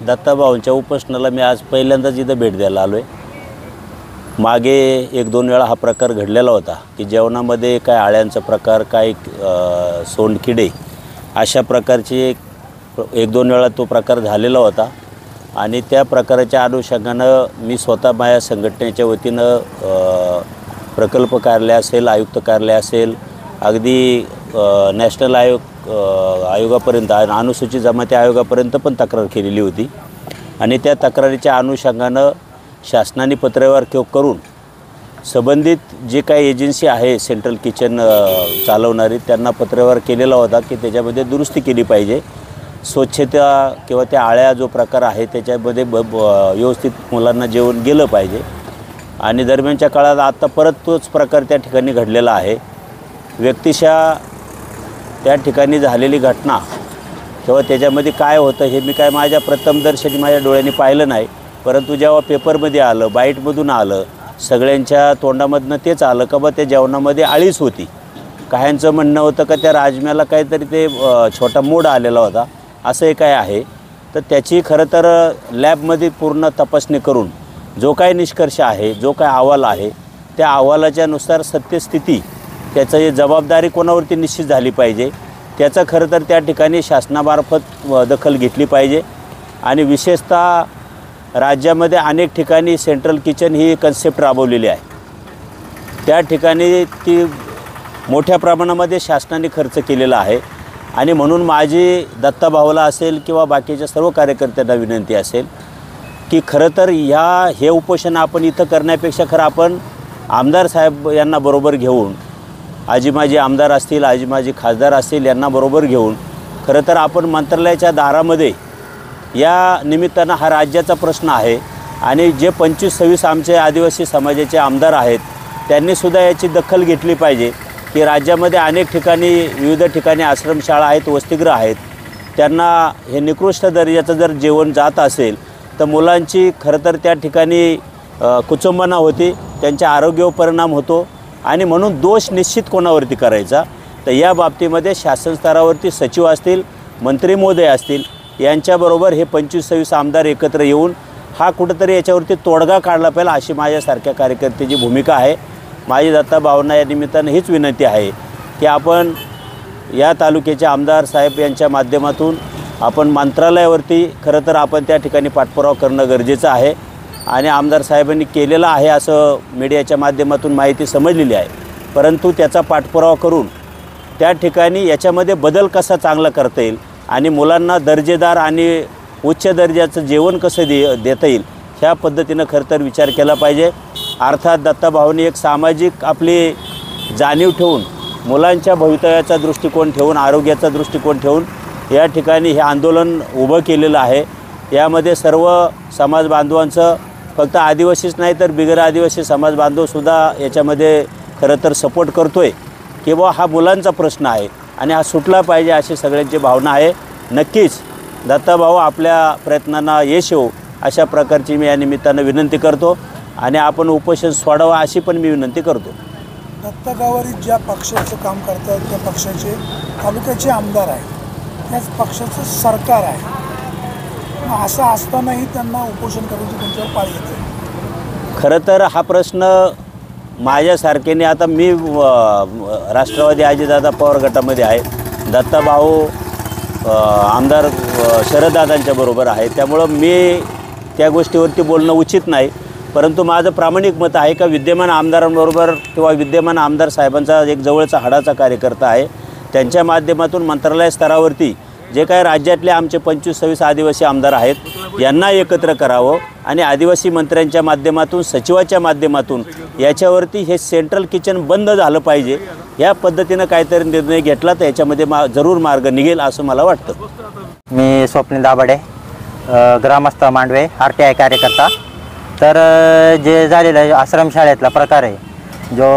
दत्ताभाऊंच्या उपोषणाला मी आज पहिल्यांदाच इथं भेट द्यायला आलो आहे। मागे 1-2 वेळा हा प्रकार घडलेला होता की जेवणामध्ये काय आळ्यांचा प्रकार, काय सोंडकिडे अशा प्रकारची 1-2 वेळा तो प्रकार झालेला होता आणि त्या प्रकाराच्या अनुषंगानं मी स्वतः माझ्या संघटनेच्या वतीनं प्रकल्प कार्यालय असेल, आयुक्त कार्यालय असेल, अगदी नॅशनल आयोगापर्यंत, अनुसूचित जमाती आयोगापर्यंत पण तक्रार केलेली होती आणि त्या तक्रारीच्या अनुषंगानं शासनाने पत्रव्यवहार करून संबंधित जे काही एजन्सी आहे सेंट्रल किचन चालवणारी त्यांना पत्रव्यवहार केलेला होता की त्याच्यामध्ये दुरुस्ती केली पाहिजे। स्वच्छता किंवा त्या आळ्या जो प्रकार आहे त्याच्यामध्ये व्यवस्थित मुलांना जेवण गेलं पाहिजे आणि दरम्यानच्या काळात आता परत तोच प्रकार त्या ठिकाणी घडलेला आहे। व्यक्तिशः त्या ठिकाणी झालेली घटना किंवा त्याच्यामध्ये काय होतं हे मी काय माझ्या प्रथमदर्शनी माझ्या डोळ्यांनी पाहिलं नाही, परंतु जेव्हा पेपरमध्ये आलं, बाईटमधून आलं, सगळ्यांच्या तोंडामधनं तेच आलं का बा त्या जेवणामध्ये आळीच होती। काहींचं म्हणणं होतं का त्या राजम्याला काहीतरी ते छोटा मोड आलेला होता, असं हे काय आहे। तर त्याची खरं तर लॅबमध्ये पूर्ण तपासणी करून जो काही निष्कर्ष आहे, जो काही अहवाल आहे, त्या अहवालाच्या नुसार सत्यस्थिती त्याचं जे जबाबदारी कोणावरती निश्चित झाली पाहिजे त्याचं खरं तर त्या ठिकाणी शासनामार्फत दखल घेतली पाहिजे आणि विशेषतः राज्यामध्ये अनेक ठिकाणी सेंट्रल किचन ही कन्सेप्ट राबवलेली आहे। त्या ठिकाणी ती मोठ्या प्रमाणामध्ये शासनाने खर्च केलेला आहे आणि म्हणून माझी दत्ताभाऊला असेल किंवा बाकीच्या सर्व कार्यकर्त्यांना विनंती असेल की खरं तर हे उपोषण आपण इथं करण्यापेक्षा खरं आपण आमदार साहेब यांना बरोबर घेऊन, आजी माजी आमदार असतील, आजी माजी खासदार असतील, यांना बरोबर घेऊन खरं तर आपण मंत्रालयाच्या दारामध्ये या निमित्तानं हा राज्याचा प्रश्न आहे आणि जे 25-26 आमचे आदिवासी समाजाचे आमदार आहेत त्यांनीसुद्धा याची दखल घेतली पाहिजे की राज्यामध्ये अनेक ठिकाणी विविध ठिकाणी आश्रमशाळा आहेत, वसतिगृह आहेत, त्यांना हे निकृष्ट दर्जाचं जर जेवण जात असेल तर मुलांची खरं तर त्या ठिकाणी कुचंबना होती, त्यांच्या आरोग्यावर परिणाम होतो आणि म्हणून दोष निश्चित कोणावरती करायचा। तर या बाबतीमध्ये शासन स्तरावरती सचिव असतील, मंत्री महोदय असतील, यांच्याबरोबर हे 25-26 आमदार एकत्र येऊन हा कुठंतरी याच्यावरती तोडगा काढला पाहिजे अशी माझ्यासारख्या कार्यकर्त्याची भूमिका आहे। माझी दत्ताभाऊंना या निमित्तानं हीच विनंती आहे की आपण या तालुक्याचे आमदार साहेब यांच्या माध्यमातून आपण मंत्रालयावरती खरं तर आपण त्या ठिकाणी पाठपुरावा करणं गरजेचं आहे आणि आमदार साहेबांनी केलेलं आहे असं मीडियाच्या माध्यमातून माहिती समजलेली आहे, परंतु त्याचा पाठपुरावा करून त्या ठिकाणी याच्यामध्ये बदल कसा चांगला करता येईल आणि मुलांना दर्जेदार आणि उच्च दर्जाचं जेवण कसं देता येईल ह्या पद्धतीनं खरं तर विचार केला पाहिजे। अर्थात दत्ताभाऊंनी एक सामाजिक आपली जाणीव ठेवून, मुलांच्या भवितव्याचा दृष्टिकोन ठेवून, आरोग्याचा दृष्टिकोन ठेवून या ठिकाणी हे आंदोलन उभं केलेलं आहे। यामध्ये सर्व समाज बांधवांचं, फक्त आदिवासीच नाही तर बिगर आदिवासी समाज बांधवसुद्धा याच्यामध्ये खरं तर सपोर्ट करतो आहे की बुवा हा मुलांचा प्रश्न आहे आणि हा सुटला पाहिजे अशी सगळ्यांची भावना आहे। नक्कीच दत्ताभाऊ आपल्या प्रयत्नांना यश येवो अशा प्रकारची मी या निमित्तानं विनंती करतो आणि आपण उपोषण सोडावं अशी पण मी विनंती करतो। दत्तागावारीत ज्या पक्षाचं काम करतात त्या पक्षाचे तालुक्याचे आमदार आहेत, त्याच पक्षाचं सरकार आहे, मग असं असतानाही त्यांना उपोषण करायची त्यांच्यावर पाळी येते। खरं तर हा प्रश्न माझ्यासारख्याने, आता मी राष्ट्रवादी अजितदादा पवार गटामध्ये आहे, दत्ताभाऊ आमदार शरददादांच्या बरोबर आहे, त्यामुळं मी त्या गोष्टीवरती बोलणं उचित नाही, परंतु माझं प्रामाणिक मत आहे का विद्यमान आमदारांबरोबर किंवा विद्यमान आमदार साहेबांचा एक जवळचा हाडाचा कार्यकर्ता आहे, त्यांच्या माध्यमातून मंत्रालय स्तरावरती जे काही राज्यातले आमचे 25-26 आदिवासी आमदार आहेत यांना एकत्र करावं आणि आदिवासी मंत्र्यांच्या माध्यमातून, सचिवाच्या माध्यमातून याच्यावरती हे सेंट्रल किचन बंद झालं पाहिजे, या पद्धतीनं काहीतरी निर्णय घेतला तर याच्यामध्ये जरूर मार्ग निघेल असं मला वाटतं। मी स्वप्नील दाभाडे, ग्रामस्थ मांडवे, RTI कार्यकर्ता। तर जे झालेलं आहे आश्रमशाळेतला प्रकार आहे, जो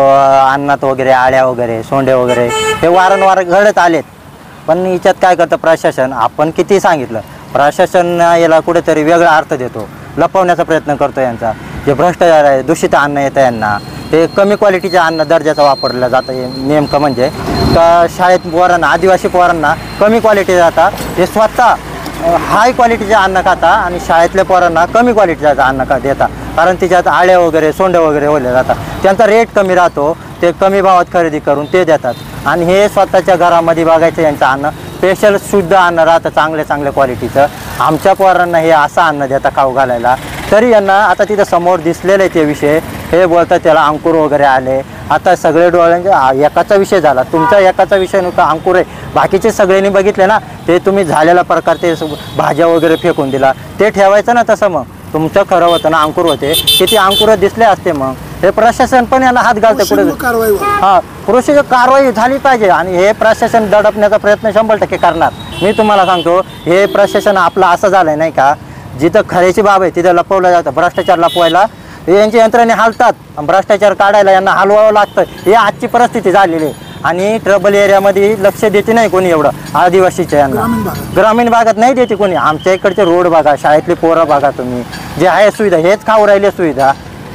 अन्नात वगैरे आळ्या वगैरे, सोंडे वगैरे हे वारंवार घडत आलेत, पण याच्यात काय करतं प्रशासन, आपण किती सांगितलं प्रशासन याला कुठेतरी वेगळा अर्थ देतो, लपवण्याचा प्रयत्न करतो। यांचा जे भ्रष्टाचार आहे, दूषित अन्न येतं यांना, ते कमी क्वालिटीचे अन्न दर्जाचं वापरलं जातं। नेमकं म्हणजे का शाळेत पोरांना, आदिवासी पोरांना कमी क्वालिटी जातात, हे स्वतः हाय क्वालिटीचे अन्न खाता आणि शाळेतल्या पोरांना कमी क्वालिटीचं अन्न देता, कारण त्याच्यात आळ्या वगैरे सोंडे वगैरे ओले जातात, त्यांचा रेट कमी राहतो, ते कमी भावात खरेदी करून ते देतात. आणि हे स्वतःच्या घरामध्ये बघायचं यांचं अन्न स्पेशल शुद्ध अन्न राहतं, चांगल्या क्वालिटीचं. आमच्या पोरांना हे असं अन्न देता खाऊ घालायला, तरी यांना आता तिथं समोर दिसलेलं आहे ते विषय, हे बोलतात त्याला अंकुर वगैरे आले. आता सगळे डोळ्यांचे एकाचा विषय झाला, तुमचा एकाचा विषय नव्हता अंकुर आहे, बाकीचे सगळ्यांनी बघितले ना, ते तुम्ही झालेला प्रकार ते भाज्या वगैरे फेकून दिला, ते ठेवायचं ना तसं. मग तुमचं खरं होतं ना, अंकुर होते, किती अंकुर दिसले असते. मग हे प्रशासन पण याला हात घालते कुठे. हां, कृषी कारवाई झाली पाहिजे आणि हे प्रशासन दडपण्याचा प्रयत्न 100% करणार. मी तुम्हाला सांगतो, हे प्रशासन आपलं असं झालं नाही का, जिथं खऱ्याची बाब आहे तिथं लपवलं जातं. भ्रष्टाचार लपवायला यांची यंत्रणे हालतात, भ्रष्टाचार काढायला यांना हलवावं लागतं. ही आजची परिस्थिती झालेली आहे. आणि ट्रबल एरियामध्ये लक्ष देते नाही कोणी एवढं, आदिवासीच्या यांना ग्रामीण भागात नाही देते कोणी. आमच्या इकडचे रोड बघा, शाळेतले पोरं बघा तुम्ही, जे आहे सुविधा हेच खाऊ राहिले सुविधा,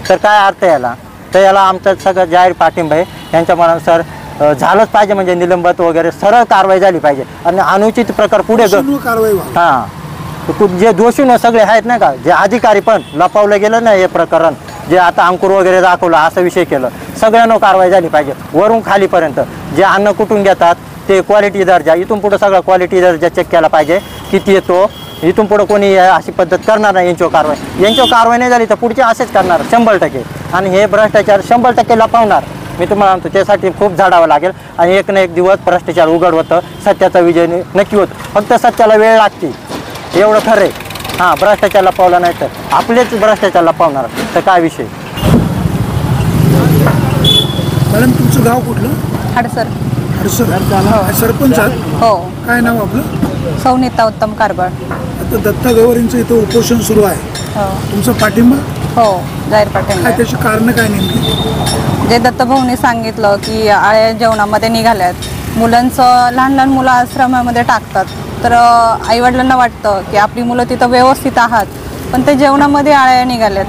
तर काय अर्थ याला. तर याला आमचं सगळं जाहीर पाठिंबा आहे. यांच्या मनानुसार झालंच पाहिजे, म्हणजे निलंबत वगैरे सरळ कारवाई झाली पाहिजे आणि अनुचित प्रकार पुढे हां, जे दोषी न सगळे आहेत ना का, जे अधिकारी पण लपवलं गेलं ना हे प्रकरण, जे आता अंकुर वगैरे दाखवलं असं विषय केलं, सगळ्यांना कारवाई झाली पाहिजे वरून खालीपर्यंत. जे अन्न कुठून घेतात ते क्वालिटी दर्जा, इथून पुढं सगळा क्वालिटी दर्जा चेक केला पाहिजे, किती येतो. इथून पुढं कोणी अशी पद्धत करणार नाही. यांच्यावर कारवाई नाही झाली तर पुढचे असेच करणार 100%. आणि हे भ्रष्टाचार 100% लपवणार. मी तुम्हाला म्हणतो त्यासाठी खूप झाडावं लागेल आणि एक ना एक दिवस भ्रष्टाचार उघड होतं, सत्याचा विजय नक्की होतो. फक्त सत्याला वेळ लागते, एवढं खरं आहे. हां, भ्रष्टाचार लपवला नाही तर आपलेच भ्रष्टाचार लपवणार तर काय विषय. मॅडम तुमचं गाव कुठलं? हडसर. सरपंच आहात? हो. काय नाव आपलं? सौनीता उत्तम कारभार. आता दत्ता गवारींचं इथं उपोषण सुरू आहे, हो तुमचा पाठिंबा? हो, जाहीर पाठिंबा. काय त्याची कारण काय नेमकी? जे दत्तभाऊंनी सांगितलं की आळ्या जेवणामध्ये निघाल्यात, मुलांचं लहान लहान मुलं आश्रमामध्ये टाकतात, तर आईवडिलांना वाटतं की आपली मुलं तिथं व्यवस्थित आहात, पण ते जेवणामध्ये आळ्या निघाल्यात.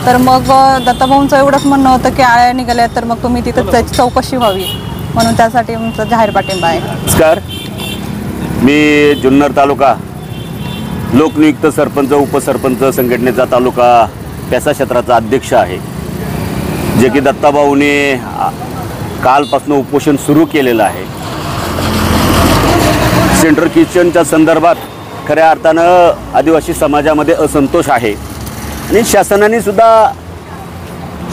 तर मग दत्तभाऊंचं एवढंच म्हणणं होतं की आळ्या निघाल्यात तर मग तुम्ही तिथं त्याची चौकशी व्हावी, म्हणून त्यासाठी आमचा जाहीर पाठिंबा आहे. नमस्कार, मी जुन्नर तालुका लोकनियुक्त सरपंच उपसरपंच संघटनेचा तालुका पेसा क्षेत्राचा अध्यक्ष आहे. जे की दत्ताभाऊने कालपासून उपोषण सुरू केलेलं आहे. सेंट्रल किचनच्या संदर्भात खऱ्या अर्थानं आदिवासी समाजामध्ये असंतोष आहे आणि शासनाने सुद्धा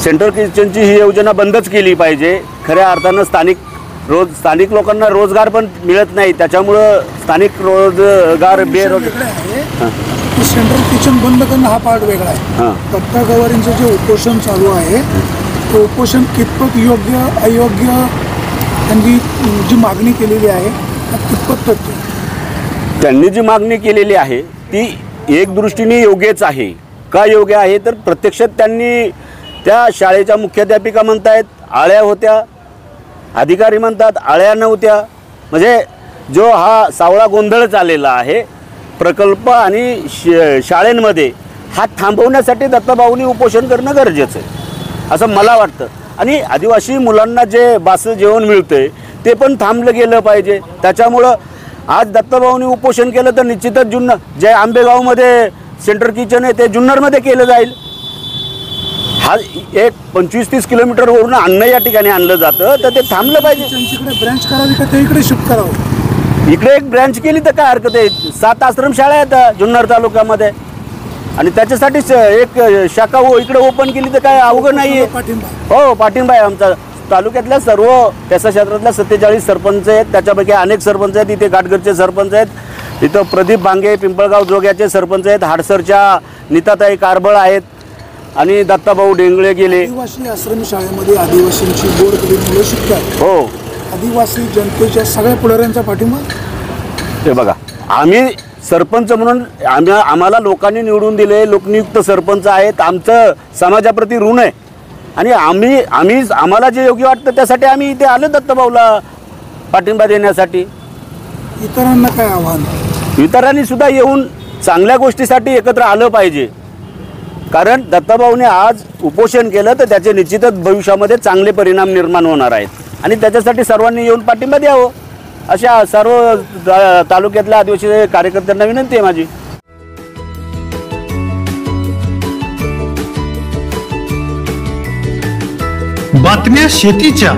सेंट्रल किचनची ही योजना बंदच केली पाहिजे. खऱ्या अर्थानं स्थानिक लोकांना रोजगार पण मिळत नाही, त्याच्यामुळं स्थानिक रोजगार सेंट्रल किचन बंद करणं हा पार्ट वेगळा आहे. दत्ता गवारींचं जे उपोषण चालू आहे ते उपोषण कितपत योग्य अयोग्य, त्यांनी जी मागणी केलेली आहे कितपत तथ्य? त्यांनी जी मागणी केलेली आहे ती एक दृष्टीने योग्यच आहे. का योग्य आहे तर प्रत्यक्षात त्यांनी त्या शाळेच्या मुख्याध्यापिका म्हणतायत आळ्या होत्या, अधिकारी म्हणतात आळ्या नव्हत्या. म्हणजे जो हा सावळा गोंधळ चाललेला आहे प्रकल्प आणि शाळेंमध्ये, हा थांबवण्यासाठी दत्ताभाऊंनी उपोषण करणं गरजेचं आहे असं मला वाटतं. आणि आदिवासी मुलांना जे बासं जेवण मिळतंय ते पण थांबलं गेलं पाहिजे. त्याच्यामुळं आज दत्ताभाऊंनी उपोषण केलं तर निश्चितच जुन्नर, जे आंबेगावमध्ये सेंट्रल किचन आहे ते जुन्नरमध्ये केलं जाईल. हा एक 25-30 किलोमीटरवरून अन्न या ठिकाणी आणलं जातं तर ते थांबलं पाहिजे. त्यांच्याकडे ब्रँच करावी का ते इकडे शिफ्ट करावं? इकडे एक ब्रँच केली तर काय हरकत आहे. 7 आश्रमशाळा आहेत जुन्नर तालुक्यामध्ये आणि त्याच्यासाठीच एक शाखा इकडे ओपन केली तर काय अवघड नाही आहे. हो, पाठिंबा आहे आमचा. तालुक्यातल्या सर्व पेसा क्षेत्रातल्या 47 सरपंच आहेत, त्याच्यापैकी अनेक सरपंच आहेत. इथे घाटघरचे सरपंच आहेत, इथं प्रदीप भांगे पिंपळगाव जोग्याचे सरपंच आहेत, हाडसरच्या नीताताई कारबळ आहेत आणि दत्ताभाऊ डेंगळे गेले. आदिवासी आश्रम शाळेमध्ये आदिवासींची गोरगरीब मुलं शिकतात. हो, आदिवासी जनतेच्या सगळ्या पुढाऱ्यांचा पाठिंबा. हे बघा, आम्ही सरपंच म्हणून आम्हाला लोकांनी निवडून दिले, लोकनियुक्त सरपंच आहेत. आमचं समाजाप्रती ऋण आहे आणि आम्हाला जे योग्य वाटतं त्यासाठी आम्ही इथे आलो दत्ताभाऊला पाठिंबा देण्यासाठी. इतरांना काय आव्हान? इतरांनी सुद्धा येऊन चांगल्या गोष्टीसाठी एकत्र आलं पाहिजे. कारण दत्ताभाऊने आज उपोषण केलं तर त्याचे निश्चितच भविष्यामध्ये चांगले परिणाम निर्माण होणार आहेत आणि त्याच्यासाठी सर्वांनी येऊन पाठिंबा द्यावं. अशा सर्व तालुक्यातल्या आदिवासी कार्यकर्त्यांना विनंती आहे माझी. बातम्या शेतीच्या,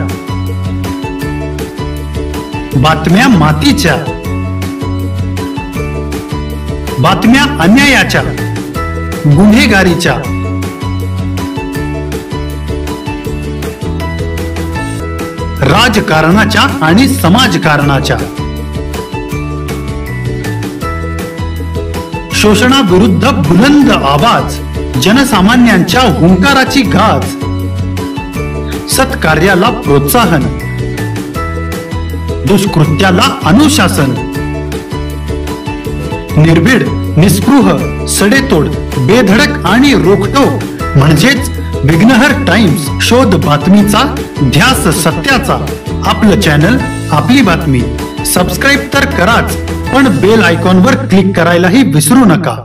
बातम्या मातीच्या, बातम्या अन्यायाच्या, गुन्हेगारीच्या, राजकारणाच्या आणि समाजकारणाच्या, शोषणाविरुद्ध बुलंद आवाज, जनसामान्यांच्या हुंकाराची गाज, सत्कार्याला प्रोत्साहन, दुष्कृत्याला अनुशासन, निर्भीड, निस्पृह, सडेतोड, बेधडक आणि रोखटोक म्हणजेच विघ्नहर टाइम्स. शोध बातमीचा, ध्यास सत्याचा. आपलं चॅनल, आपली बातमी. सबस्क्राईब तर कराच, पण बेल आयकॉनवर क्लिक करायलाही विसरू नका.